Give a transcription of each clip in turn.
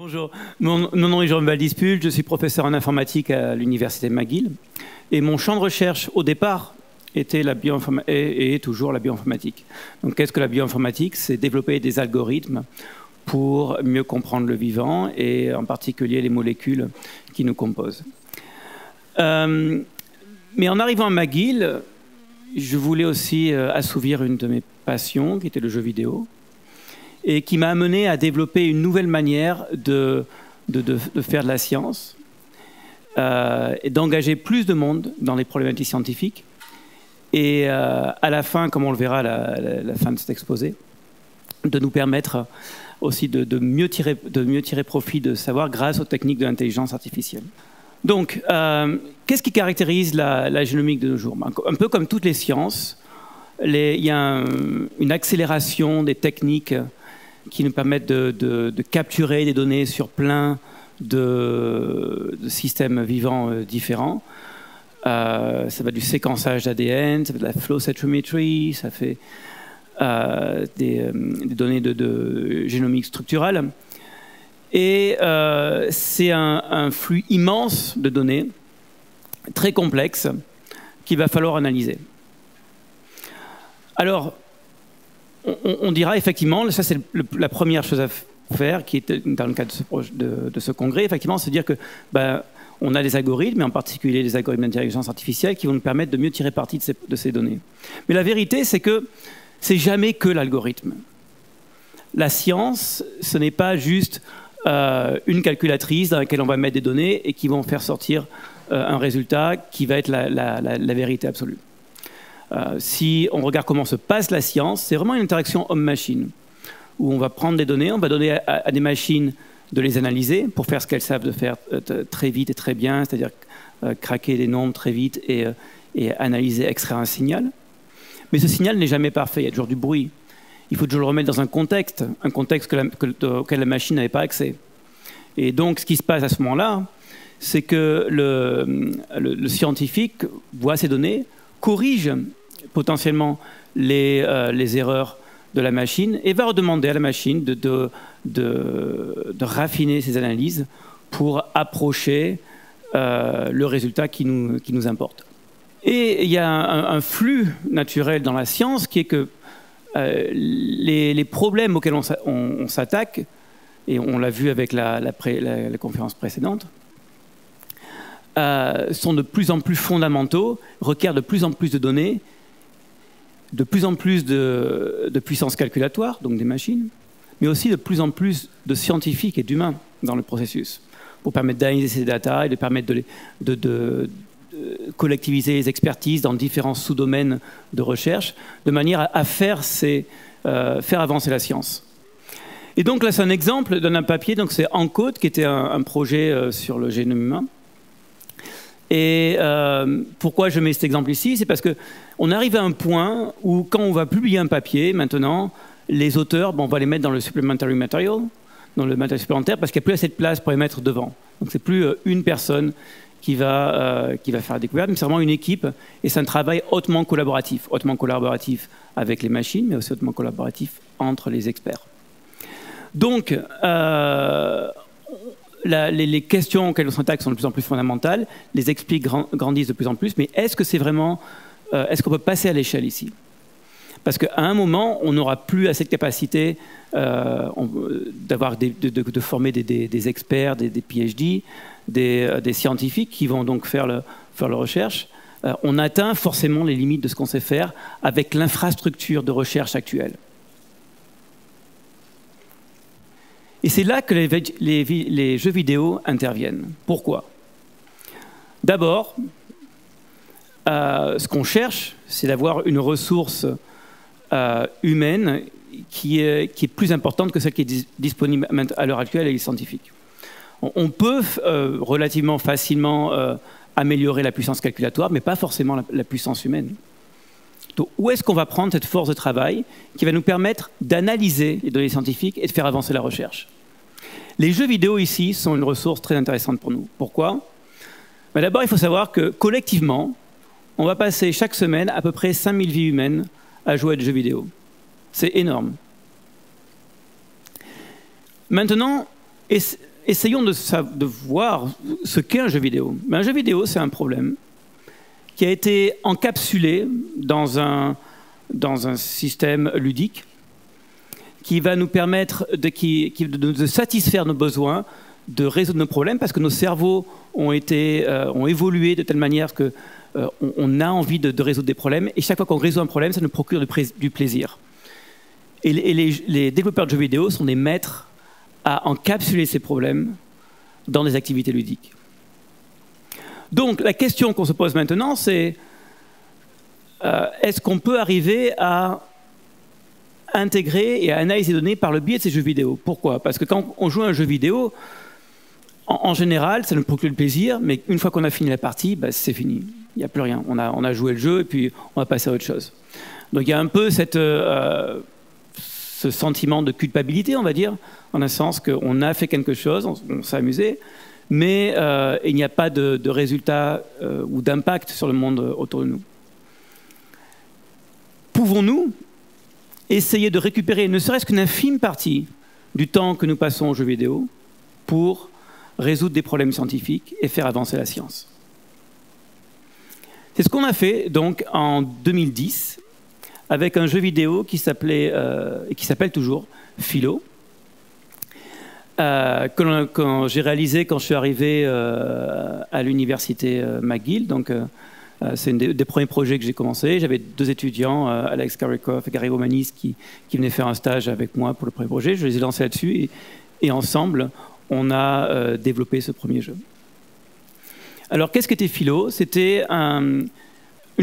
Bonjour, mon nom est Jean-Baptiste Dispul, je suis professeur en informatique à l'université McGill. Et mon champ de recherche, au départ, était et est toujours la bioinformatique. Donc qu'est-ce que la bioinformatique? C'est développer des algorithmes pour mieux comprendre le vivant et en particulier les molécules qui nous composent. Mais en arrivant à McGill, je voulais aussi assouvir une de mes passions, qui était le jeu vidéo, et qui m'a amené à développer une nouvelle manière de faire de la science et d'engager plus de monde dans les problématiques scientifiques. Et à la fin, comme on le verra à la fin de cet exposé, de nous permettre aussi de mieux tirer profit de savoir grâce aux techniques de l'intelligence artificielle. Donc, qu'est-ce qui caractérise la génomique de nos jours? Un peu comme toutes les sciences, il y a une accélération des techniques qui nous permettent de capturer des données sur plein de systèmes vivants différents. Ça va du séquençage d'ADN, ça fait de la flow cytometry, ça fait des données de génomique structurale. Et c'est un flux immense de données, très complexe, qu'il va falloir analyser. Alors, on dira effectivement, ça c'est la première chose à faire, qui est dans le cadre de ce congrès, effectivement, c'est dire que on a des algorithmes, et en particulier des algorithmes d'intelligence artificielle, qui vont nous permettre de mieux tirer parti de ces données. Mais la vérité, c'est que c'est jamais que l'algorithme. La science, ce n'est pas juste une calculatrice dans laquelle on va mettre des données et qui vont faire sortir un résultat qui va être la vérité absolue. Si on regarde comment se passe la science, c'est vraiment une interaction homme-machine, où on va prendre des données, on va donner à des machines de les analyser pour faire ce qu'elles savent de faire très vite et très bien, c'est-à-dire craquer des nombres très vite et analyser, extraire un signal. Mais ce signal n'est jamais parfait, il y a toujours du bruit. Il faut toujours le remettre dans un contexte auquel la machine n'avait pas accès. Et donc, ce qui se passe à ce moment-là, c'est que le scientifique voit ces données, corrige potentiellement les erreurs de la machine et va redemander à la machine de raffiner ses analyses pour approcher le résultat qui nous importe. Et il y a un flux naturel dans la science qui est que les problèmes auxquels on s'attaque, et on l'a vu avec la conférence précédente, sont de plus en plus fondamentaux, requièrent de plus en plus de données, de plus en plus de puissance calculatoire, donc des machines, mais aussi de plus en plus de scientifiques et d'humains dans le processus, pour permettre d'analyser ces datas et de permettre de collectiviser les expertises dans différents sous-domaines de recherche, de manière à faire avancer la science. Et donc là, c'est un exemple d'un papier, donc c'est ENCODE, qui était un projet sur le génome humain. Et pourquoi je mets cet exemple ici? C'est parce qu'on arrive à un point où, quand on va publier un papier, maintenant, les auteurs, on va les mettre dans le supplementary material, dans le matériel supplémentaire, parce qu'il n'y a plus assez de place pour les mettre devant. Donc c'est plus une personne qui va faire la découverte, mais c'est vraiment une équipe, et c'est un travail hautement collaboratif avec les machines, mais aussi hautement collaboratif entre les experts. Donc, les questions auxquelles on s'attaque sont de plus en plus fondamentales, les expliques grandissent de plus en plus, mais est-ce que c'est vraiment, est-ce qu'on peut passer à l'échelle ici? Parce qu'à un moment, on n'aura plus assez de capacité de former des experts, des PhD, des scientifiques qui vont donc faire leur recherche. On atteint forcément les limites de ce qu'on sait faire avec l'infrastructure de recherche actuelle. Et c'est là que les jeux vidéo interviennent. Pourquoi? D'abord, ce qu'on cherche, c'est d'avoir une ressource humaine qui est plus importante que celle qui est disponible à l'heure actuelle avec les scientifiques. On peut relativement facilement améliorer la puissance calculatoire, mais pas forcément la puissance humaine. Donc, où est-ce qu'on va prendre cette force de travail qui va nous permettre d'analyser les données scientifiques et de faire avancer la recherche? Les jeux vidéo ici sont une ressource très intéressante pour nous. Pourquoi? D'abord, il faut savoir que collectivement, on va passer chaque semaine à peu près 5000 vies humaines à jouer à des jeux vidéo. C'est énorme. Maintenant, essayons de voir ce qu'est un jeu vidéo. Mais un jeu vidéo, c'est un problème qui a été encapsulé dans un système ludique qui va nous permettre de satisfaire nos besoins, de résoudre nos problèmes, parce que nos cerveaux ont évolué de telle manière que on a envie de résoudre des problèmes, et chaque fois qu'on résout un problème, ça nous procure du plaisir. Et les développeurs de jeux vidéo sont des maîtres à encapsuler ces problèmes dans des activités ludiques. Donc la question qu'on se pose maintenant, c'est est-ce qu'on peut arriver à intégrer et à analyser les données par le biais de ces jeux vidéo? Pourquoi? Parce que quand on joue à un jeu vidéo, en général, ça nous procure le plaisir, mais une fois qu'on a fini la partie, bah, c'est fini. Il n'y a plus rien. On a joué le jeu et puis on va passer à autre chose. Donc il y a un peu ce sentiment de culpabilité, on va dire, en un sens qu'on a fait quelque chose, on s'est amusé, mais il n'y a pas de résultat ou d'impact sur le monde autour de nous. Pouvons-nous essayer de récupérer ne serait-ce qu'une infime partie du temps que nous passons aux jeux vidéo pour résoudre des problèmes scientifiques et faire avancer la science? C'est ce qu'on a fait donc en 2010 avec un jeu vidéo qui s'appelait et qui s'appelle toujours Philo, que j'ai réalisé quand je suis arrivé à l'université McGill. Donc c'est un des premiers projets que j'ai commencé. J'avais 2 étudiants, Alex Karikoff et Gary Romanis, qui venaient faire un stage avec moi pour le premier projet. Je les ai lancés là-dessus et ensemble, on a développé ce premier jeu. Alors, qu'est-ce qu'était Philo? C'était une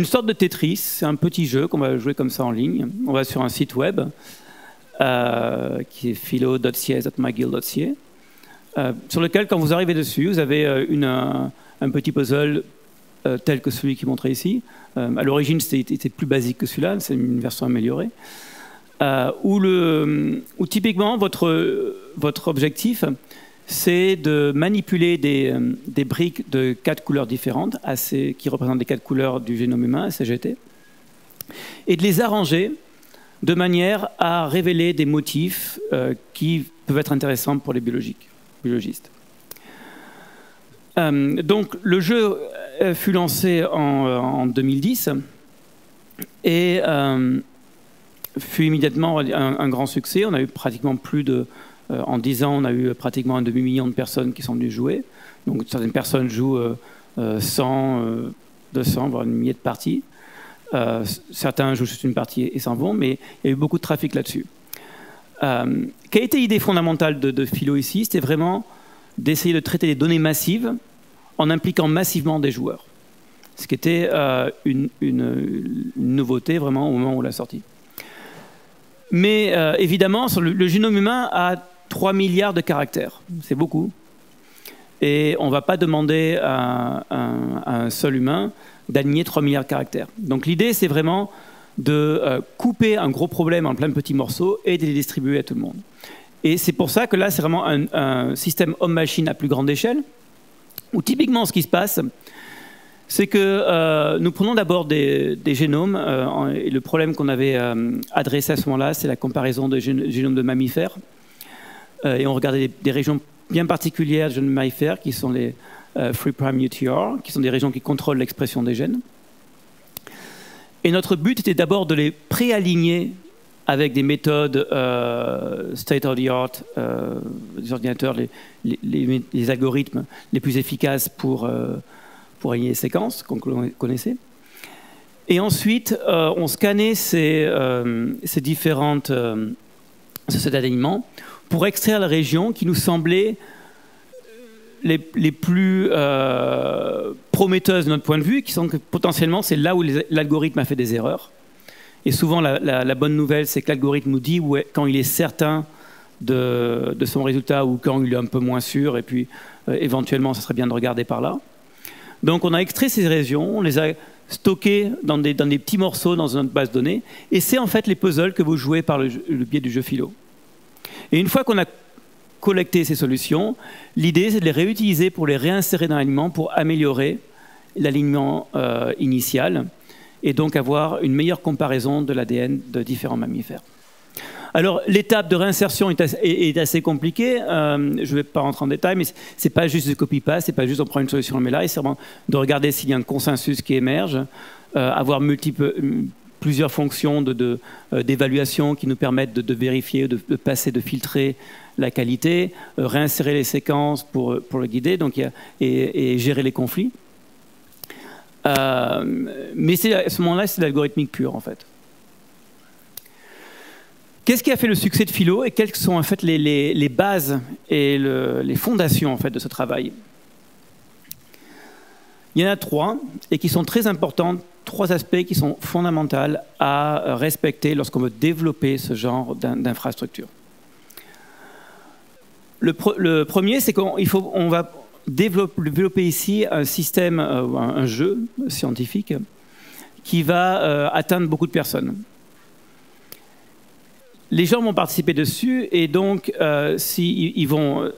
sorte de Tetris. C'est un petit jeu qu'on va jouer comme ça en ligne. On va sur un site web qui est philo.cs.mcgill.ca, sur lequel, quand vous arrivez dessus, vous avez un petit puzzle tel que celui qui est montré ici. À l'origine, c'était plus basique que celui-là. C'est une version améliorée. Où typiquement, votre objectif, c'est de manipuler des briques de 4 couleurs différentes, qui représentent les 4 couleurs du génome humain, CGT, et de les arranger de manière à révéler des motifs qui peuvent être intéressants pour les biologistes. Donc le jeu fut lancé en 2010 et fut immédiatement un grand succès. On a eu pratiquement en 10 ans, on a eu pratiquement un demi-million de personnes qui sont venues jouer. Donc certaines personnes jouent 100, 200, voire une millier de parties. Certains jouent juste une partie et s'en vont, mais il y a eu beaucoup de trafic là-dessus. Quelle était l'idée fondamentale de Philo ici? C'était vraiment d'essayer de traiter les données massives en impliquant massivement des joueurs. Ce qui était une nouveauté vraiment au moment où on l'a sorti. Mais évidemment, le génome humain a 3 milliards de caractères. C'est beaucoup. Et on ne va pas demander à un seul humain d'aligner 3 milliards de caractères. Donc l'idée, c'est vraiment de couper un gros problème en plein de petits morceaux et de les distribuer à tout le monde. Et c'est pour ça que là, c'est vraiment un système homme-machine à plus grande échelle, où typiquement ce qui se passe, c'est que nous prenons d'abord des génomes, et le problème qu'on avait adressé à ce moment-là, c'est la comparaison des génomes de mammifères. Et on regardait des régions bien particulières de génomes de mammifères, qui sont les 3' UTR, qui sont des régions qui contrôlent l'expression des gènes. Et notre but était d'abord de les préaligner avec des méthodes state of the art, des ordinateurs, les algorithmes les plus efficaces pour aligner les séquences qu'on connaissait. Et ensuite, on scannait ces différentes cet alignement pour extraire les régions qui nous semblaient les plus prometteuses de notre point de vue, qui sont que potentiellement c'est là où l'algorithme a fait des erreurs. Et souvent, la bonne nouvelle, c'est que l'algorithme nous dit quand il est certain de son résultat ou quand il est un peu moins sûr, et puis éventuellement, ça serait bien de regarder par là. Donc, on a extrait ces régions, on les a stockées dans des petits morceaux dans notre base de données, et c'est en fait les puzzles que vous jouez par le biais du jeu Philo. Et une fois qu'on a collecté ces solutions, l'idée, c'est de les réutiliser pour les réinsérer dans l'alignement pour améliorer l'alignement initial, et donc avoir une meilleure comparaison de l'ADN de différents mammifères. Alors, l'étape de réinsertion est assez compliquée. Je ne vais pas rentrer en détail, mais ce n'est pas juste de copy-paste, ce n'est pas juste on prend une solution, on le met là, c'est vraiment de regarder s'il y a un consensus qui émerge, avoir plusieurs fonctions d'évaluation qui nous permettent de vérifier, de passer, de filtrer la qualité, réinsérer les séquences pour le guider et gérer les conflits. Mais à ce moment-là, c'est l'algorithmique pure, en fait. Qu'est-ce qui a fait le succès de Philo et quelles sont en fait les bases et les fondations en fait, de ce travail? Il y en a 3 et qui sont très importants, 3 aspects qui sont fondamentaux à respecter lorsqu'on veut développer ce genre d'infrastructure. Le premier, c'est qu'on va développer ici un système, un jeu scientifique qui va atteindre beaucoup de personnes. Les gens vont participer dessus et donc s'ils vont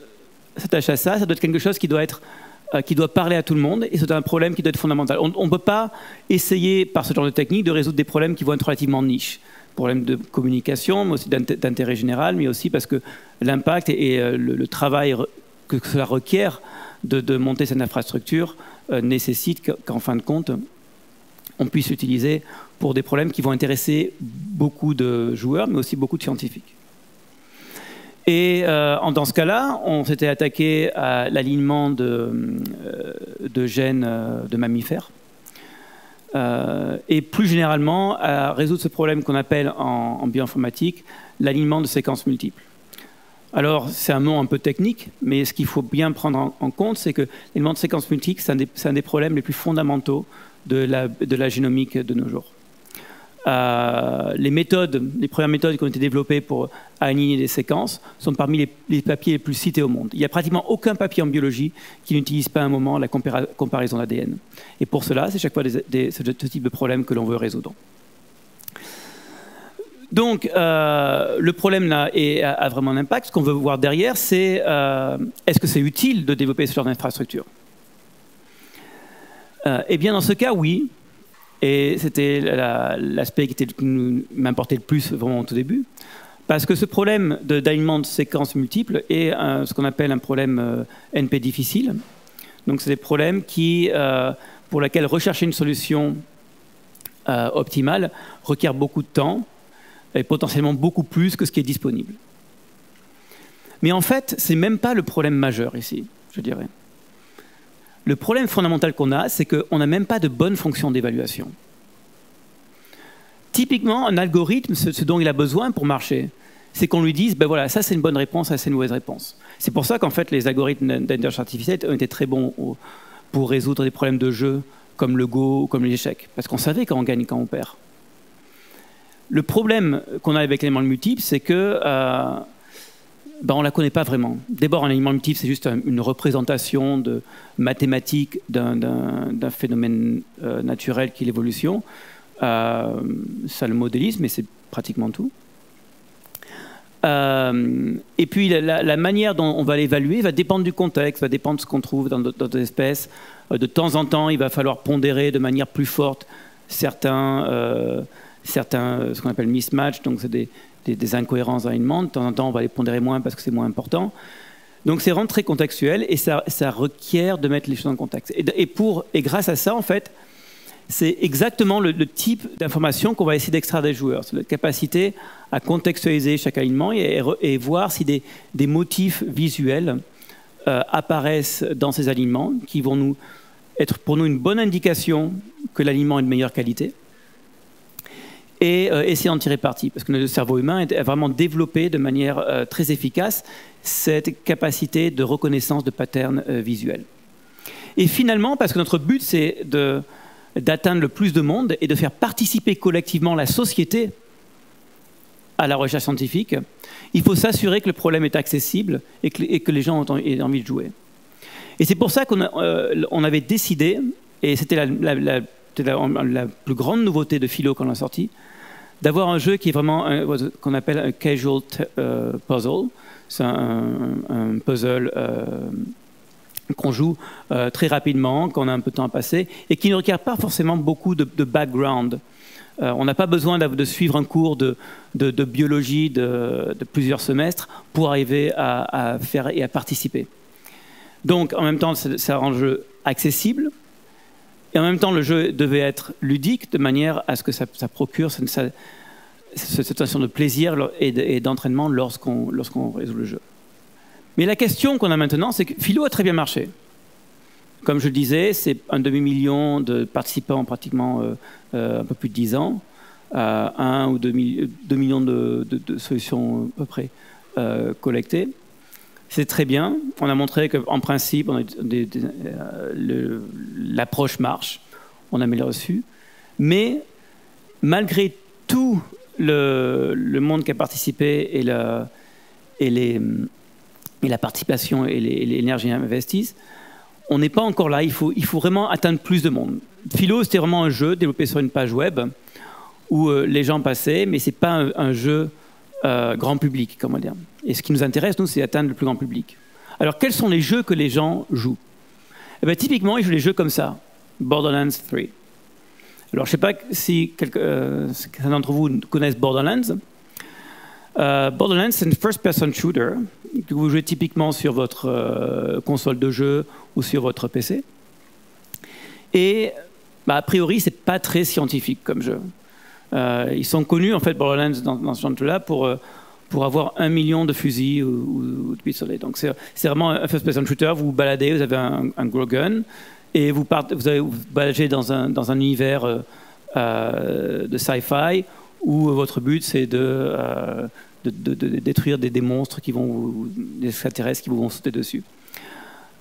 s'attacher à ça, ça doit être quelque chose qui doit parler à tout le monde et c'est un problème qui doit être fondamental. On ne peut pas essayer par ce genre de technique de résoudre des problèmes qui vont être relativement niches. Problèmes de communication, mais aussi d'intérêt général, mais aussi parce que l'impact et le travail que cela requiert de monter cette infrastructure nécessite qu'en fin de compte, on puisse l'utiliser pour des problèmes qui vont intéresser beaucoup de joueurs, mais aussi beaucoup de scientifiques. Et dans ce cas-là, on s'était attaqué à l'alignement de gènes de mammifères, et plus généralement à résoudre ce problème qu'on appelle en bioinformatique l'alignement de séquences multiples. Alors, c'est un mot un peu technique, mais ce qu'il faut bien prendre en compte, c'est que l'alignement de séquences multiples, c'est un des problèmes les plus fondamentaux de la génomique de nos jours. Les premières méthodes qui ont été développées pour aligner des séquences sont parmi les papiers les plus cités au monde. Il n'y a pratiquement aucun papier en biologie qui n'utilise pas à un moment la comparaison d'ADN. Et pour cela, c'est chaque fois ce type de problème que l'on veut résoudre. Donc, le problème là a vraiment un impact. Ce qu'on veut voir derrière, c'est est-ce que c'est utile de développer ce genre d'infrastructure? Eh bien, dans ce cas, oui. Et c'était l'aspect qui m'importait le plus vraiment au tout début. Parce que ce problème d'alignement de séquences multiples est ce qu'on appelle un problème NP difficile. Donc, c'est des problèmes pour lesquels rechercher une solution optimale requiert beaucoup de temps et potentiellement beaucoup plus que ce qui est disponible. Mais en fait, ce n'est même pas le problème majeur ici, je dirais. Le problème fondamental qu'on a, c'est qu'on n'a même pas de bonne fonction d'évaluation. Typiquement, un algorithme, ce dont il a besoin pour marcher, c'est qu'on lui dise, ben voilà, ça c'est une bonne réponse, ça c'est une mauvaise réponse. C'est pour ça qu'en fait, les algorithmes d'intelligence artificielle ont été très bons pour résoudre des problèmes de jeu comme le Go ou comme les échecs. Parce qu'on savait quand on gagne et quand on perd. Le problème qu'on a avec l'élément multiple, c'est que on ne la connaît pas vraiment. D'abord, un élément multiple, c'est juste une représentation mathématique d'un phénomène naturel qui est l'évolution. Ça le modélise, mais c'est pratiquement tout. Et puis, la manière dont on va l'évaluer va dépendre du contexte, va dépendre de ce qu'on trouve dans d'autres espèces. De temps en temps, il va falloir pondérer de manière plus forte certains ce qu'on appelle mismatch, donc c'est des incohérences d'alignement. De temps en temps, on va les pondérer moins parce que c'est moins important. Donc c'est vraiment très contextuel et ça requiert de mettre les choses en contexte. Et grâce à ça, en fait, c'est exactement le type d'information qu'on va essayer d'extraire des joueurs. C'est la capacité à contextualiser chaque alignement et voir si des motifs visuels apparaissent dans ces alignements qui vont être pour nous une bonne indication que l'alignement est de meilleure qualité. Et essayer d'en tirer parti, parce que le cerveau humain a vraiment développé de manière très efficace cette capacité de reconnaissance de patterns visuels. Et finalement, parce que notre but, c'est d'atteindre le plus de monde et de faire participer collectivement la société à la recherche scientifique, il faut s'assurer que le problème est accessible et que les gens aient envie de jouer. Et c'est pour ça qu'on avait décidé, et c'était la plus grande nouveauté de Philo quand on l'a sorti, d'avoir un jeu qui est vraiment qu'on appelle un casual puzzle. C'est un puzzle qu'on joue très rapidement, qu'on a un peu de temps à passer, et qui ne requiert pas forcément beaucoup de background On n'a pas besoin de suivre un cours de biologie de plusieurs semestres pour arriver à faire et à participer. Donc, en même temps, c'est un jeu accessible, et en même temps, le jeu devait être ludique, de manière à ce que ça procure cette sensation de plaisir et d'entraînement lorsqu'on résout le jeu. Mais la question qu'on a maintenant, c'est que Philo a très bien marché. Comme je le disais, c'est 1 demi-million de participants en pratiquement un peu plus de 10 ans, 1 ou 2 millions de solutions à peu près collectées. C'est très bien. On a montré qu'en principe, l'approche marche. On a mis le reçu. Mais malgré tout le monde qui a participé et la participation et l'énergie investie, on n'est pas encore là. Il faut vraiment atteindre plus de monde. Philo, c'était vraiment un jeu développé sur une page web où les gens passaient, mais ce n'est pas un jeu grand public, comment dire. Et ce qui nous intéresse, nous, c'est atteindre le plus grand public. Alors, quels sont les jeux que les gens jouent? Eh bien, typiquement, ils jouent les jeux comme ça. Borderlands 3. Alors, je ne sais pas si certains d'entre vous connaissent Borderlands. Borderlands, c'est une first-person shooter que vous jouez typiquement sur votre console de jeu ou sur votre PC. Et, a priori, ce n'est pas très scientifique comme jeu. Ils sont connus, en fait, Borderlands, dans ce genre de jeu-là, pour avoir 1 million de fusils ou de pistolets. Donc, c'est vraiment un first-person shooter. Vous vous baladez, vous avez un gros gun, et vous baladez dans un univers de sci-fi où votre but, c'est de détruire des monstres des extraterrestres qui vous vont sauter dessus.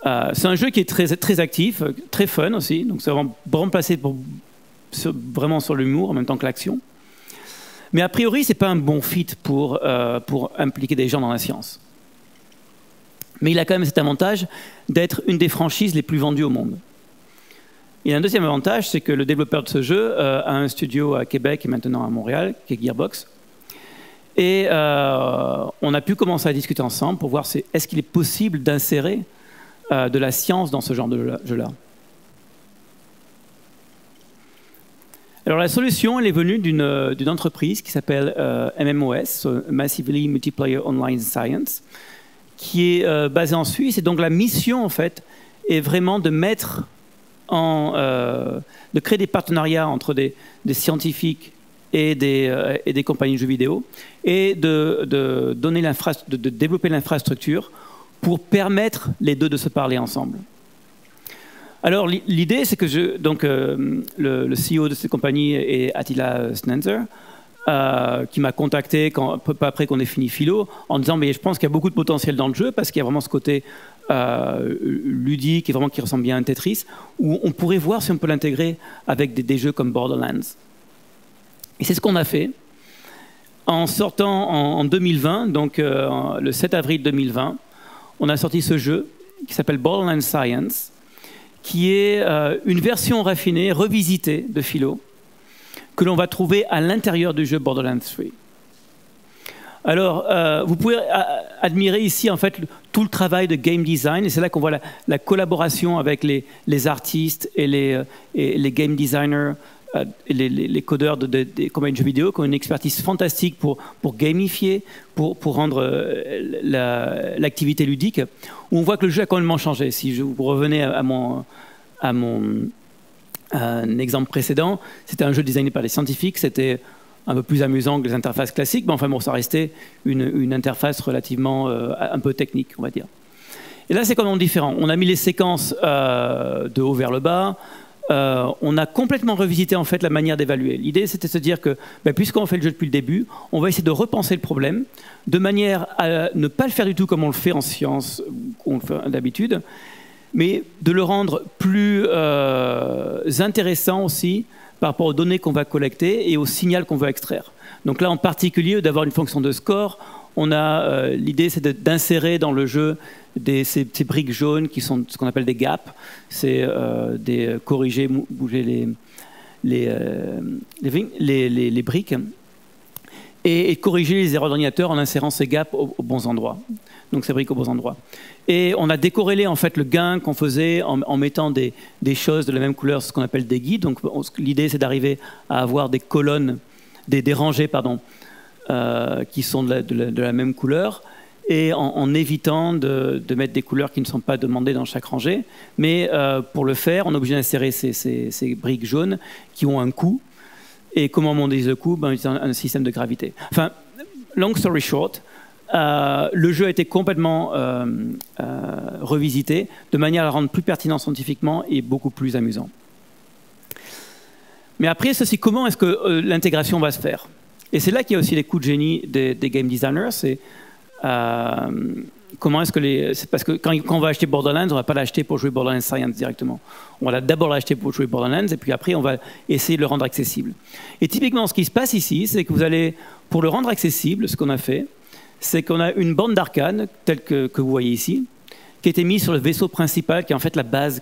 C'est un jeu qui est très actif, très fun aussi. Donc, c'est vraiment placé vraiment sur l'humour en même temps que l'action. Mais a priori, ce n'est pas un bon fit pour impliquer des gens dans la science. Mais il a quand même cet avantage d'être une des franchises les plus vendues au monde. Il y a un deuxième avantage, c'est que le développeur de ce jeu a un studio à Québec et maintenant à Montréal, qui est Gearbox. Et on a pu commencer à discuter ensemble pour voir est-ce qu'il est possible d'insérer de la science dans ce genre de jeu-là. Alors la solution, elle est venue d'une entreprise qui s'appelle MMOS, Massively Multiplayer Online Science, qui est basée en Suisse. Et donc la mission, en fait, est vraiment de de créer des partenariats entre des scientifiques et des compagnies de jeux vidéo, et de développer l'infrastructure pour permettre les deux de se parler ensemble. Alors l'idée, c'est que le CEO de cette compagnie est Attila Snenzer, qui m'a contacté peu après qu'on ait fini Philo, en disant mais je pense qu'il y a beaucoup de potentiel dans le jeu parce qu'il y a vraiment ce côté ludique et vraiment qui ressemble bien à un Tetris, où on pourrait voir si on peut l'intégrer avec des jeux comme Borderlands. Et c'est ce qu'on a fait. En sortant en 2020, donc le 7 avril 2020, on a sorti ce jeu qui s'appelle Borderlands Science, qui est une version raffinée, revisitée de Philo, que l'on va trouver à l'intérieur du jeu Borderlands 3. Alors, vous pouvez admirer ici en fait tout le travail de game design, et c'est là qu'on voit la collaboration avec les artistes et les game designers, les codeurs des compagnies de jeux vidéo, qui ont une expertise fantastique pour gamifier, pour rendre l'activité ludique, où on voit que le jeu a complètement changé. Si vous revenez à mon exemple précédent, c'était un jeu designé par des scientifiques, c'était un peu plus amusant que les interfaces classiques, mais enfin bon, ça restait une interface relativement un peu technique, on va dire. Et là, c'est complètement différent. On a mis les séquences de haut vers le bas. On a complètement revisité en fait la manière d'évaluer. L'idée, c'était de se dire que, puisqu'on fait le jeu depuis le début, on va essayer de repenser le problème de manière à ne pas le faire du tout comme on le fait en sciences, on le fait d'habitude, mais de le rendre plus intéressant aussi par rapport aux données qu'on va collecter et au signal qu'on veut extraire. Donc là, en particulier, d'avoir une fonction de score, on a l'idée, c'est d'insérer dans le jeu ces briques jaunes qui sont ce qu'on appelle des gaps. C'est corriger, bouger les briques et corriger les erreurs d'ordinateur en insérant ces gaps aux bons endroits. Donc ces briques aux bons endroits. Et on a décorrélé en fait le gain qu'on faisait en mettant des choses de la même couleur, ce qu'on appelle des guides. Donc l'idée c'est d'arriver à avoir des colonnes, des rangées pardon, qui sont de la même couleur, et en évitant de mettre des couleurs qui ne sont pas demandées dans chaque rangée. Mais pour le faire, on est obligé d'insérer ces briques jaunes qui ont un coût. Et comment on modélise le coût? C'est un système de gravité. Enfin, long story short, le jeu a été complètement revisité de manière à le rendre plus pertinent scientifiquement et beaucoup plus amusant. Mais après, comment est-ce que l'intégration va se faire? Et c'est là qu'il y a aussi les coups de génie des game designers. C'est comment est-ce que c'est parce que quand on va acheter Borderlands, on ne va pas l'acheter pour jouer Borderlands Science directement. On va d'abord l'acheter pour jouer Borderlands, et puis après, on va essayer de le rendre accessible. Et typiquement, ce qui se passe ici, c'est que vous allez, pour le rendre accessible, ce qu'on a fait, c'est qu'on a une bande d'arcane, telle que vous voyez ici, qui a été mise sur le vaisseau principal, qui est en fait la base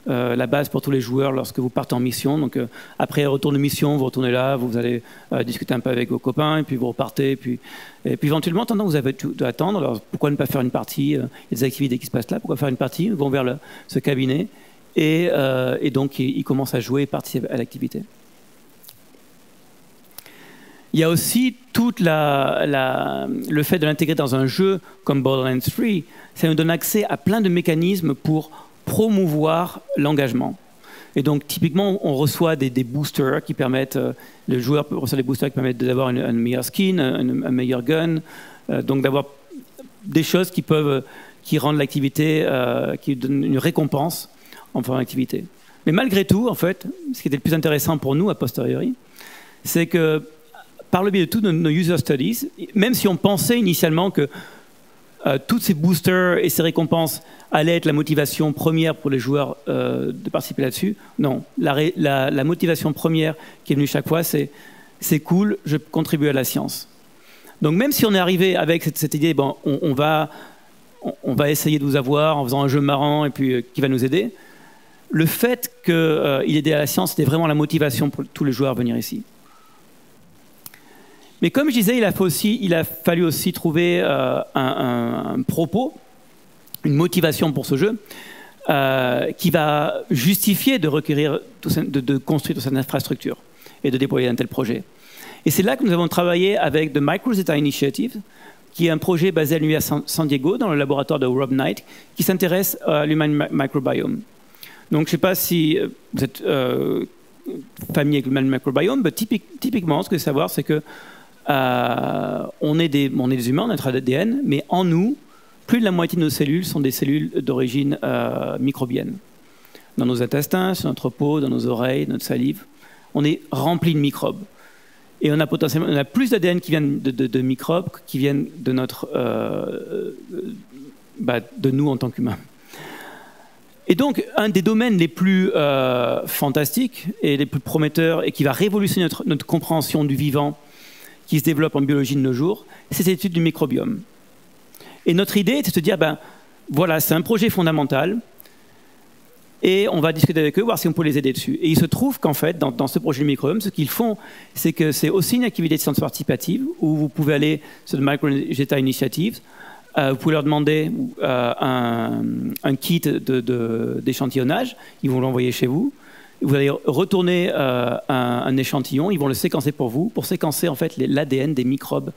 la base pour tous les joueurs lorsque vous partez en mission. Donc après retour de mission, vous retournez là, vous allez discuter un peu avec vos copains, et puis vous repartez, et puis éventuellement, attendant, vous avez tout à attendre. Alors pourquoi ne pas faire une partie? Il y a des activités qui se passent là. Pourquoi faire une partie? Ils vont vers ce cabinet, et donc ils commencent à jouer et participer à l'activité. Il y a aussi tout le fait de l'intégrer dans un jeu comme Borderlands 3, ça nous donne accès à plein de mécanismes pour promouvoir l'engagement. Et donc, typiquement, on reçoit des boosters qui permettent, le joueur reçoit des boosters qui permettent d'avoir un meilleur skin, un meilleur gun, donc d'avoir des choses qui rendent l'activité, qui donnent une récompense en faisant l'activité. Mais malgré tout, en fait, ce qui était le plus intéressant pour nous, a posteriori, c'est que par le biais de tous nos user studies, même si on pensait initialement que tous ces boosters et ces récompenses allaient être la motivation première pour les joueurs de participer là-dessus, non. La motivation première qui est venue chaque fois, c'est cool, je contribue à la science. Donc même si on est arrivé avec cette idée, bon, on va essayer de vous avoir en faisant un jeu marrant et puis qui va nous aider, le fait qu'il aidait à la science, c'était vraiment la motivation pour tous les joueurs à venir ici. Mais comme je disais, il a fallu aussi trouver un propos, une motivation pour ce jeu, qui va justifier de construire toute cette infrastructure et de déployer un tel projet. Et c'est là que nous avons travaillé avec The Microdata Initiative, qui est un projet basé à l'Université de San Diego, dans le laboratoire de Rob Knight, qui s'intéresse à l'human microbiome. Donc je ne sais pas si vous êtes familier avec l'human microbiome, mais typiquement, ce que je veux savoir, c'est que on est des humains, on a notre ADN, mais en nous, plus de la moitié de nos cellules sont des cellules d'origine microbienne. Dans nos intestins, sur notre peau, dans nos oreilles, notre salive, on est rempli de microbes. Et on a plus d'ADN qui viennent de microbes qui viennent de de nous en tant qu'humains. Et donc, un des domaines les plus fantastiques et les plus prometteurs et qui va révolutionner notre compréhension du vivant qui se développe en biologie de nos jours, c'est cette étude du microbiome. Et notre idée, c'est de se dire, voilà, c'est un projet fondamental, et on va discuter avec eux, voir si on peut les aider dessus. Et il se trouve qu'en fait, dans ce projet du microbiome, ce qu'ils font, c'est que c'est aussi une activité de science participative, où vous pouvez aller sur le Microdata Initiative, vous pouvez leur demander un kit d'échantillonnage, ils vont l'envoyer chez vous. Vous allez retourner un échantillon, ils vont le séquencer pour vous, pour séquencer en fait l'ADN des microbes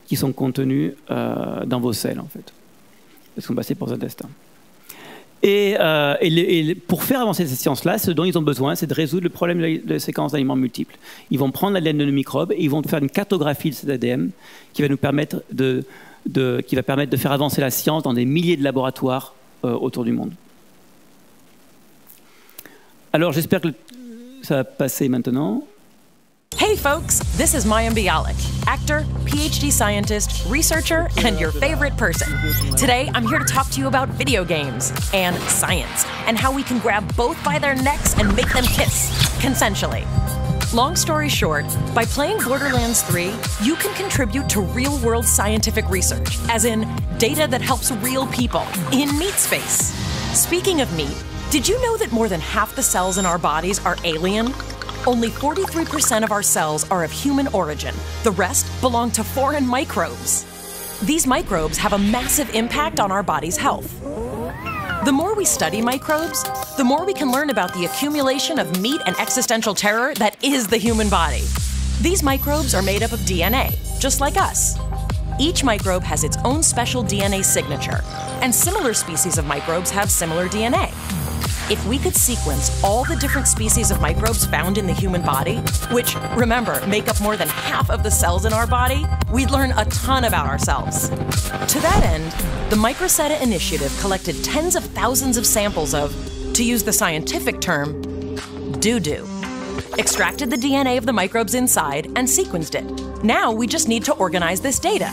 qui sont contenus dans vos selles en fait, parce qu'on passait pour les intestins. Et pour faire avancer cette science-là, ce dont ils ont besoin, c'est de résoudre le problème de séquences d'aliments multiples. Ils vont prendre l'ADN de nos microbes et ils vont faire une cartographie de cet ADN qui va nous permettre de faire avancer la science dans des milliers de laboratoires autour du monde. Alors, j'espère que ça va passer maintenant. Hey folks, this is Mayim Bialik, actor, PhD scientist, researcher, and your favorite person. Today, I'm here to talk to you about video games and science, and how we can grab both by their necks and make them kiss, consensually. Long story short, by playing Borderlands 3, you can contribute to real-world scientific research, as in data that helps real people in meat space. Speaking of meat, did you know that more than half the cells in our bodies are alien? Only 43% of our cells are of human origin. The rest belong to foreign microbes. These microbes have a massive impact on our body's health. The more we study microbes, the more we can learn about the accumulation of meat and existential terror that is the human body. These microbes are made up of DNA, just like us. Each microbe has its own special DNA signature, and similar species of microbes have similar DNA. If we could sequence all the different species of microbes found in the human body, which, remember, make up more than half of the cells in our body, we'd learn a ton about ourselves. To that end, the Microsetta Initiative collected tens of thousands of samples of, to use the scientific term, doo-doo. Extracted the DNA of the microbes inside and sequenced it. Now we just need to organize this data.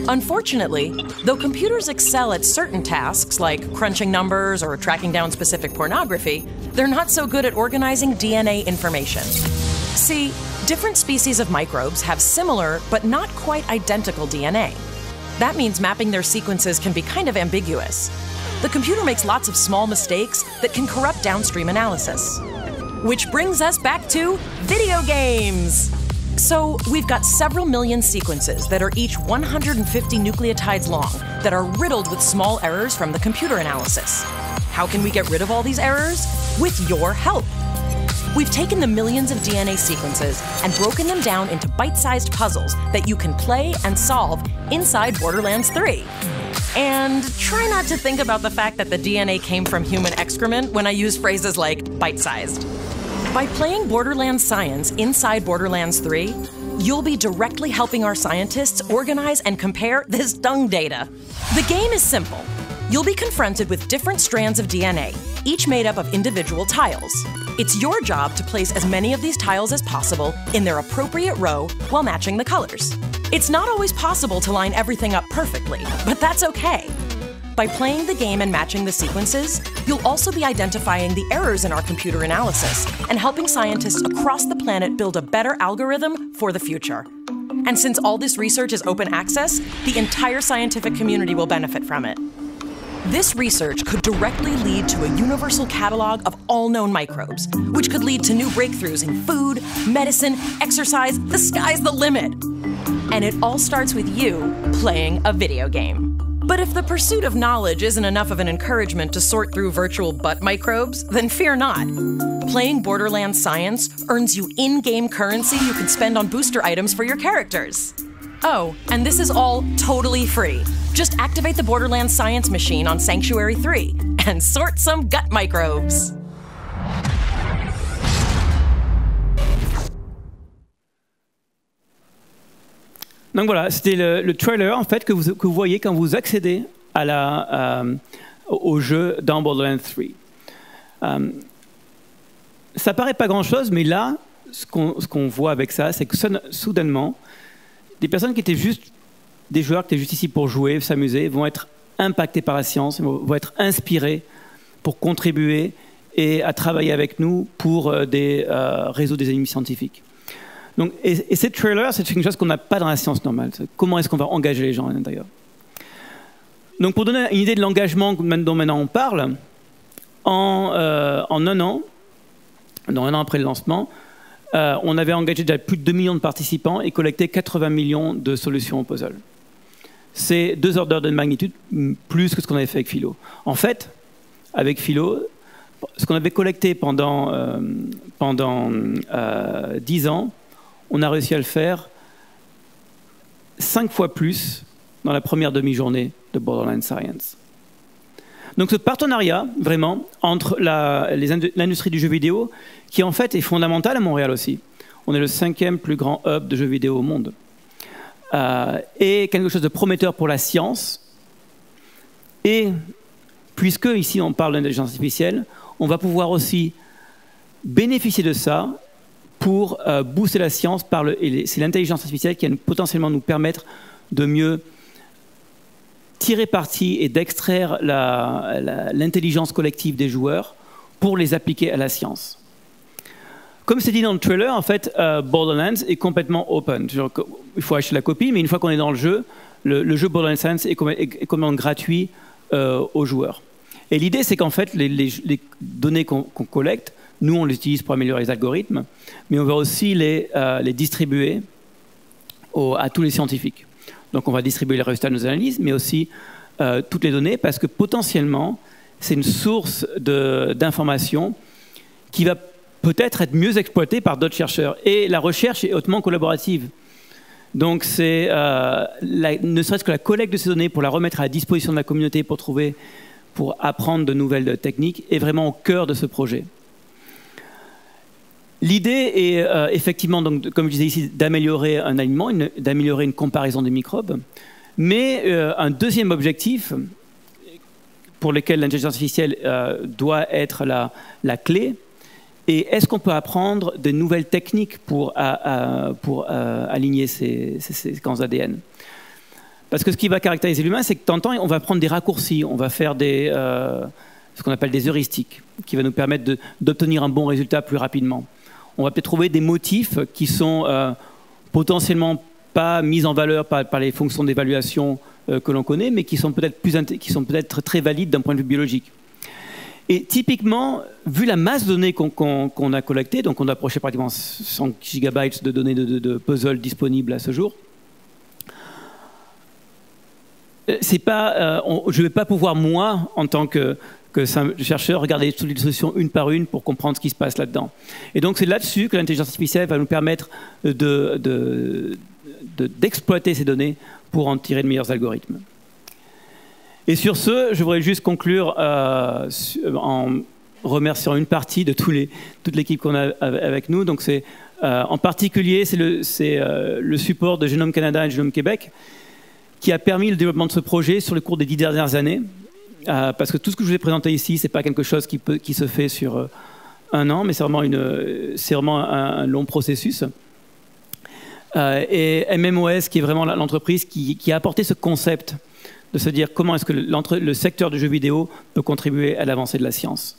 Unfortunately, though computers excel at certain tasks like crunching numbers or tracking down specific pornography, they're not so good at organizing DNA information. See, different species of microbes have similar but not quite identical DNA. That means mapping their sequences can be kind of ambiguous. The computer makes lots of small mistakes that can corrupt downstream analysis. Which brings us back to video games! So, we've got several million sequences that are each 150 nucleotides long that are riddled with small errors from the computer analysis. How can we get rid of all these errors? With your help! We've taken the millions of DNA sequences and broken them down into bite-sized puzzles that you can play and solve inside Borderlands 3. And try not to think about the fact that the DNA came from human excrement when I use phrases like bite-sized. By playing Borderlands Science inside Borderlands 3, you'll be directly helping our scientists organize and compare this dung data. The game is simple. You'll be confronted with different strands of DNA, each made up of individual tiles. It's your job to place as many of these tiles as possible in their appropriate row while matching the colors. It's not always possible to line everything up perfectly, but that's okay. By playing the game and matching the sequences, you'll also be identifying the errors in our computer analysis and helping scientists across the planet build a better algorithm for the future. And since all this research is open access, the entire scientific community will benefit from it. This research could directly lead to a universal catalog of all known microbes, which could lead to new breakthroughs in food, medicine, exercise. The sky's the limit. And it all starts with you playing a video game. But if the pursuit of knowledge isn't enough of an encouragement to sort through virtual butt microbes, then fear not. Playing Borderlands Science earns you in-game currency you can spend on booster items for your characters. Oh, and this is all totally free. Just activate the Borderlands Science machine on Sanctuary 3 and sort some gut microbes. Donc voilà, c'était le trailer en fait que vous voyez quand vous accédez à au jeu dans Borderlands 3. Ça paraît pas grand-chose, mais là, ce qu'on voit avec ça, c'est que soudainement, des personnes qui étaient juste des joueurs qui étaient juste ici pour jouer, s'amuser, vont être impactés par la science, vont être inspirés pour contribuer et à travailler avec nous pour résoudre des énigmes scientifiques. Donc, et ces trailers, c'est une chose qu'on n'a pas dans la science normale. Comment est-ce qu'on va engager les gens à l'intérieur? Donc, pour donner une idée de l'engagement dont maintenant on parle, en un an après le lancement, on avait engagé déjà plus de 2 millions de participants et collecté 80 millions de solutions au puzzle. C'est 2 ordres de magnitude plus que ce qu'on avait fait avec Philo. En fait, avec Philo, ce qu'on avait collecté pendant 10 ans, on a réussi à le faire 5 fois plus dans la première demi-journée de Borderlands Science. Donc ce partenariat, vraiment, entre l'industrie du jeu vidéo, qui en fait est fondamental à Montréal aussi. On est le 5e plus grand hub de jeux vidéo au monde. Et quelque chose de prometteur pour la science. Et puisque ici on parle d'intelligence artificielle, on va pouvoir aussi bénéficier de ça pour booster la science. C'est l'intelligence artificielle qui va potentiellement nous permettre de mieux tirer parti et d'extraire l'intelligence collective des joueurs pour les appliquer à la science. Comme c'est dit dans le trailer, en fait, Borderlands est complètement open. Il faut acheter la copie, mais une fois qu'on est dans le jeu jeu Borderlands Science est complètement gratuit aux joueurs. Et l'idée, c'est qu'en fait, les données qu'on collecte Nous, on les utilise pour améliorer les algorithmes, mais on va aussi les distribuer à tous les scientifiques. Donc on va distribuer les résultats de nos analyses, mais aussi toutes les données, parce que potentiellement, c'est une source d'informations qui va peut-être être mieux exploitée par d'autres chercheurs. Et la recherche est hautement collaborative. Donc c'est ne serait-ce que la collecte de ces données pour la remettre à la disposition de la communauté pour apprendre de nouvelles techniques est vraiment au cœur de ce projet. L'idée est effectivement, donc, comme je disais ici, d'améliorer un aliment, d'améliorer une comparaison des microbes. Mais un deuxième objectif pour lequel l'intelligence artificielle doit être la clé, et est-ce qu'on peut apprendre de nouvelles techniques pour aligner ces séquences d'ADN? Parce que ce qui va caractériser l'humain, c'est que de temps en temps, on va prendre des raccourcis, on va faire ce qu'on appelle des heuristiques, qui va nous permettre d'obtenir un bon résultat plus rapidement. On va peut-être trouver des motifs qui sont potentiellement pas mis en valeur par les fonctions d'évaluation que l'on connaît, mais qui sont peut-être très valides d'un point de vue biologique. Et typiquement, vu la masse de données qu'on a collectées, donc on a approché pratiquement 100 gigabytes de données de puzzles disponibles à ce jour, je ne vais pas pouvoir, moi, en tant que chercheur, regarder toutes les solutions une par une pour comprendre ce qui se passe là-dedans. Et donc c'est là-dessus que l'intelligence artificielle va nous permettre d'exploiter ces données pour en tirer de meilleurs algorithmes. Et sur ce, je voudrais juste conclure en remerciant une partie de toute l'équipe qu'on a avec nous. Donc en particulier, c'est le support de Génome Canada et Génome Québec qui a permis le développement de ce projet sur le cours des 10 dernières années. Parce que tout ce que je vous ai présenté ici, ce n'est pas quelque chose qui se fait sur un an, mais c'est vraiment un long processus. Et MMOS, qui est vraiment l'entreprise qui a apporté ce concept de se dire comment est-ce que le secteur du jeu vidéo peut contribuer à l'avancée de la science.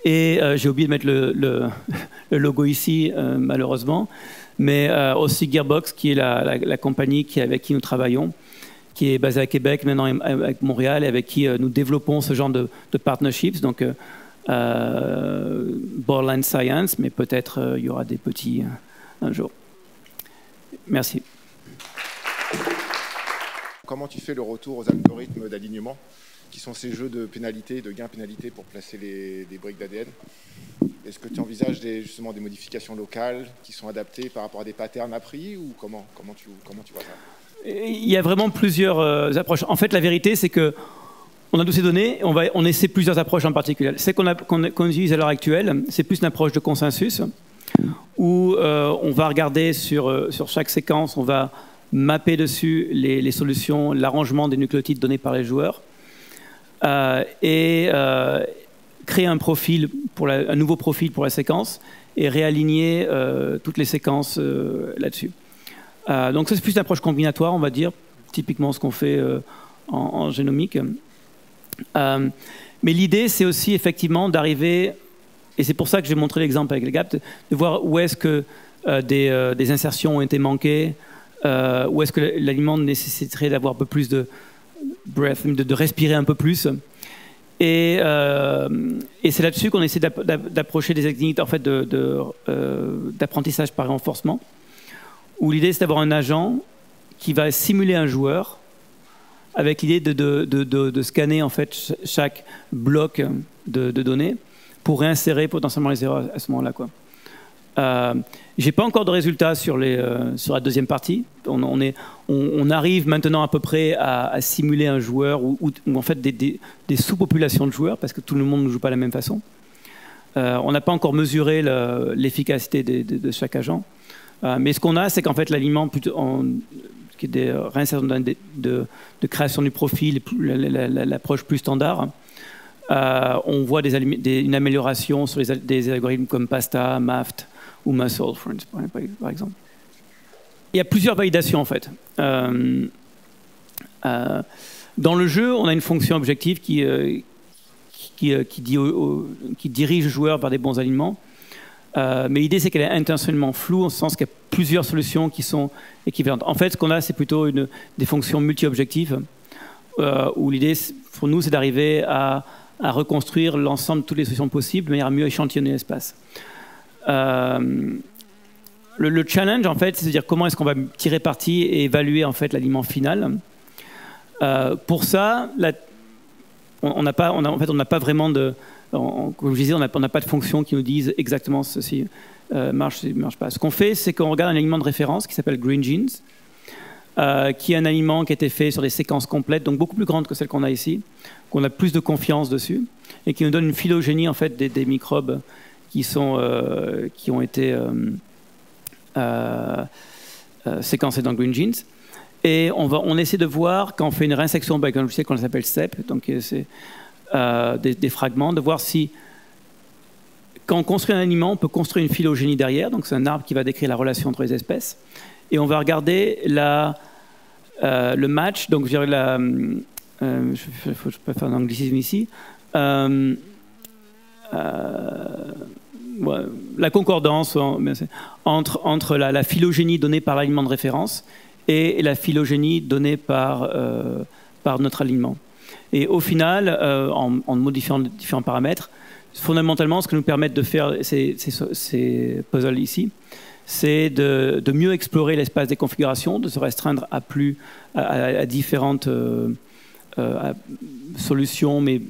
Et j'ai oublié de mettre le logo ici, malheureusement, mais aussi Gearbox, qui est la compagnie avec qui nous travaillons, qui est basée à Québec, maintenant avec Montréal, et avec qui nous développons ce genre de partnerships. Donc, Borderline Science, mais peut-être il y aura des petits un jour. Merci. Comment tu fais le retour aux algorithmes d'alignement, qui sont ces jeux de pénalité, de gain-pénalité pour placer des briques d'ADN? Est-ce que tu envisages justement des modifications locales qui sont adaptées par rapport à des patterns appris, ou comment tu vois ça? Il y a vraiment plusieurs approches. En fait, la vérité, c'est que on a toutes ces données, on essaie plusieurs approches en particulier. Celle qu'on utilise à l'heure actuelle, c'est plus une approche de consensus, où on va regarder sur chaque séquence, on va mapper dessus les solutions, l'arrangement des nucléotides donnés par les joueurs, et créer un nouveau profil pour la séquence, et réaligner toutes les séquences là-dessus. Donc ça, c'est plus une approche combinatoire, on va dire, typiquement ce qu'on fait en génomique. Mais l'idée, c'est aussi effectivement d'arriver, et c'est pour ça que j'ai montré l'exemple avec les gaps, de voir où est-ce que des insertions ont été manquées, où est-ce que l'aliment nécessiterait d'avoir un peu plus de breath, de respirer un peu plus. Et c'est là-dessus qu'on essaie d'approcher des techniques en fait, d'apprentissage par renforcement, où l'idée c'est d'avoir un agent qui va simuler un joueur avec l'idée de scanner en fait chaque bloc de données pour réinsérer potentiellement les erreurs à ce moment-là, quoi. J'ai pas encore de résultats sur la deuxième partie. On arrive maintenant à peu près à simuler un joueur ou en fait des sous-populations de joueurs, parce que tout le monde ne joue pas de la même façon. On n'a pas encore mesuré l'efficacité de chaque agent. Mais ce qu'on a, c'est qu'en fait l'aliment, qui est des réinsertions de création du profil, l'approche plus standard, on voit une amélioration sur des algorithmes comme PASTA, MAFT ou Muscle, par exemple. Il y a plusieurs validations en fait. Dans le jeu, on a une fonction objective qui dirige le joueur vers des bons aliments. Mais l'idée, c'est qu'elle est intentionnellement floue, en ce sens qu'il y a plusieurs solutions qui sont équivalentes. En fait, ce qu'on a, c'est plutôt des fonctions multi-objectives, où l'idée, pour nous, c'est d'arriver à reconstruire l'ensemble de toutes les solutions possibles de manière à mieux échantillonner l'espace. Le challenge, en fait, c'est de dire comment est-ce qu'on va tirer parti et évaluer en fait l'aliment final. Pour ça, on n'a pas vraiment de, comme je disais, on n'a pas de fonction qui nous dise exactement ceci marche pas. Ce qu'on fait, c'est qu'on regarde un aliment de référence qui s'appelle Green Genes, qui est un aliment qui a été fait sur des séquences complètes, donc beaucoup plus grandes que celles qu'on a ici, qu'on a plus de confiance dessus, et qui nous donne une phylogénie en fait des microbes qui ont été séquencés dans Green Genes. Et on essaie de voir, quand on fait une réinsection avec un logiciel qu'on appelle CEP, donc c'est des fragments, de voir si, quand on construit un aliment, on peut construire une phylogénie derrière, donc c'est un arbre qui va décrire la relation entre les espèces. Et on va regarder le match, donc je dirais je peux faire un anglicisme ici, la concordance entre la phylogénie donnée par l'aliment de référence et la phylogénie donnée par notre aliment. Et au final, en modifiant différents paramètres, fondamentalement, ce que nous permettent de faire ces puzzles ici, c'est de mieux explorer l'espace des configurations, de se restreindre à différentes solutions, mais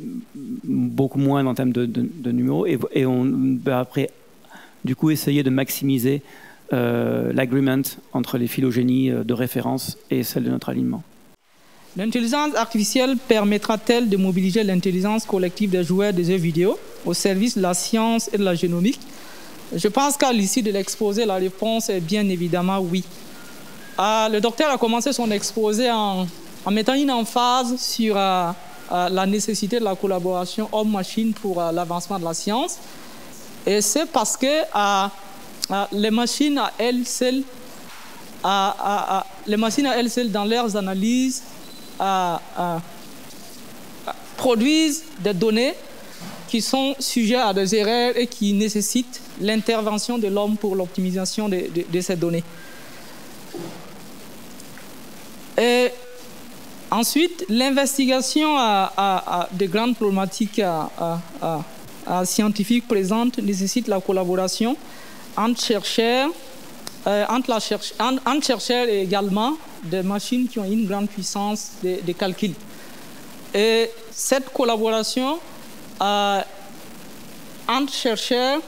beaucoup moins en termes de numéros. Et on va après, du coup, essayer de maximiser l'agreement entre les phylogénies de référence et celles de notre aliment. L'intelligence artificielle permettra-t-elle de mobiliser l'intelligence collective des joueurs des jeux vidéo au service de la science et de la génomique? Je pense qu'à l'issue de l'exposé, la réponse est bien évidemment oui. Le docteur a commencé son exposé en mettant une emphase sur la nécessité de la collaboration homme-machine pour l'avancement de la science. Et c'est parce que les machines à elles seules, dans leurs analyses, produisent des données qui sont sujets à des erreurs et qui nécessitent l'intervention de l'homme pour l'optimisation de ces données. Et ensuite, l'investigation de grandes problématiques scientifiques présentes nécessite la collaboration entre chercheurs, entre chercheurs et également des machines qui ont une grande puissance de calcul. Et cette collaboration entre chercheurs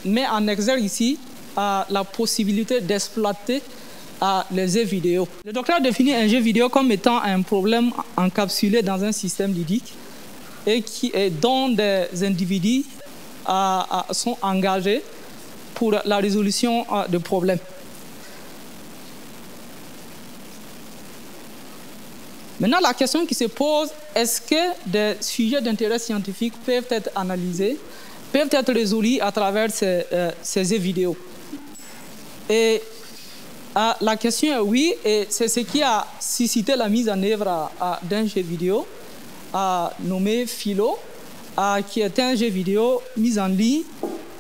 met en exergue ici la possibilité d'exploiter les jeux vidéo. Le docteur définit un jeu vidéo comme étant un problème encapsulé dans un système ludique et dont des individus sont engagés pour la résolution de problèmes. Maintenant, la question qui se pose, est-ce que des sujets d'intérêt scientifique peuvent être analysés, peuvent être résolus à travers ces jeux vidéo? Et la question est oui, et c'est ce qui a suscité la mise en œuvre d'un jeu vidéo nommé Philo, qui est un jeu vidéo mis en ligne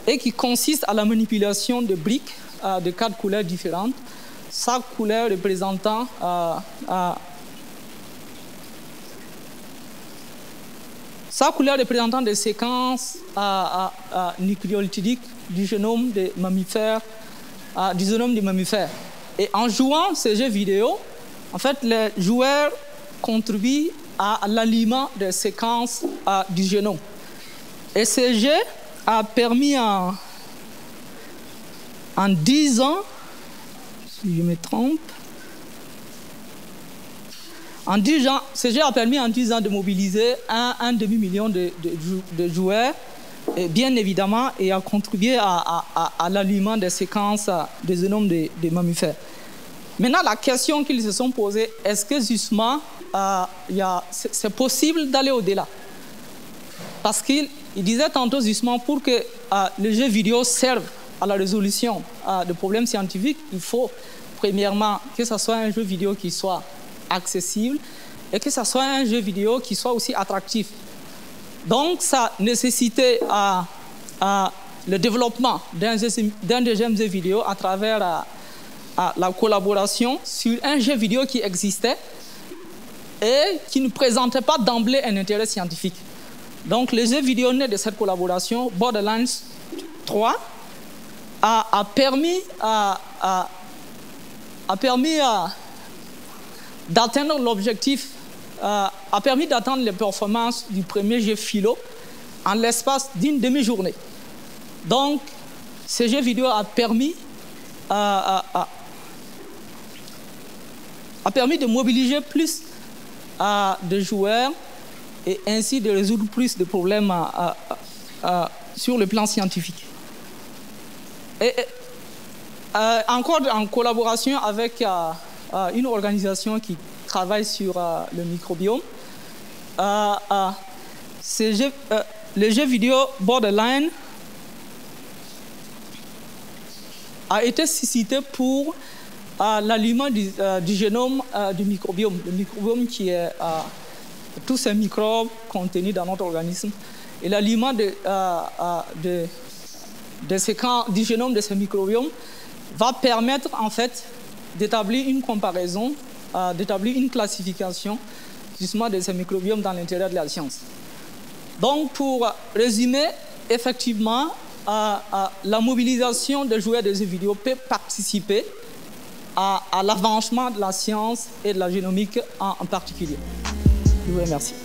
et qui consiste à la manipulation de briques de 4 couleurs différentes, chaque couleur représentant des séquences nucléotidiques du génome des mammifères, Et en jouant ces jeux vidéo, en fait, les joueurs contribuent à l'aliment des séquences du génome. Et ce jeu a permis en 10 ans, si je me trompe, ce jeu a permis en 10 ans de mobiliser un demi-million de joueurs, et bien évidemment, et a contribué à l'aliment des séquences des génomes des mammifères. Maintenant, la question qu'ils se sont posées, est-ce que justement, c'est possible d'aller au-delà? Parce qu'il disait tantôt justement, pour que les jeux vidéo servent à la résolution de problèmes scientifiques, il faut premièrement que ce soit un jeu vidéo qui soit accessible et que ce soit un jeu vidéo qui soit aussi attractif. Donc, ça nécessitait le développement d'un deuxième jeu vidéo à travers la collaboration sur un jeu vidéo qui existait et qui ne présentait pas d'emblée un intérêt scientifique. Donc, le jeu vidéo né de cette collaboration, Borderlands 3, a permis d'atteindre l'objectif, a permis d'atteindre les performances du premier jeu philo en l'espace d'une demi-journée. Donc, ce jeu vidéo a permis de mobiliser plus de joueurs et ainsi de résoudre plus de problèmes sur le plan scientifique. Et encore en collaboration avec une organisation qui travaille sur le microbiome, le jeu vidéo Borderline a été suscité pour l'aliment du génome du microbiome. Le microbiome qui est tous ces microbes contenus dans notre organisme. Et l'aliment du génome de ce microbiome va permettre en fait d'établir une comparaison, d'établir une classification justement de ces microbiomes dans l'intérieur de la science. Donc pour résumer, effectivement, la mobilisation des joueurs de jeux vidéo peut participer à l'avancement de la science et de la génomique en particulier. Je vous remercie.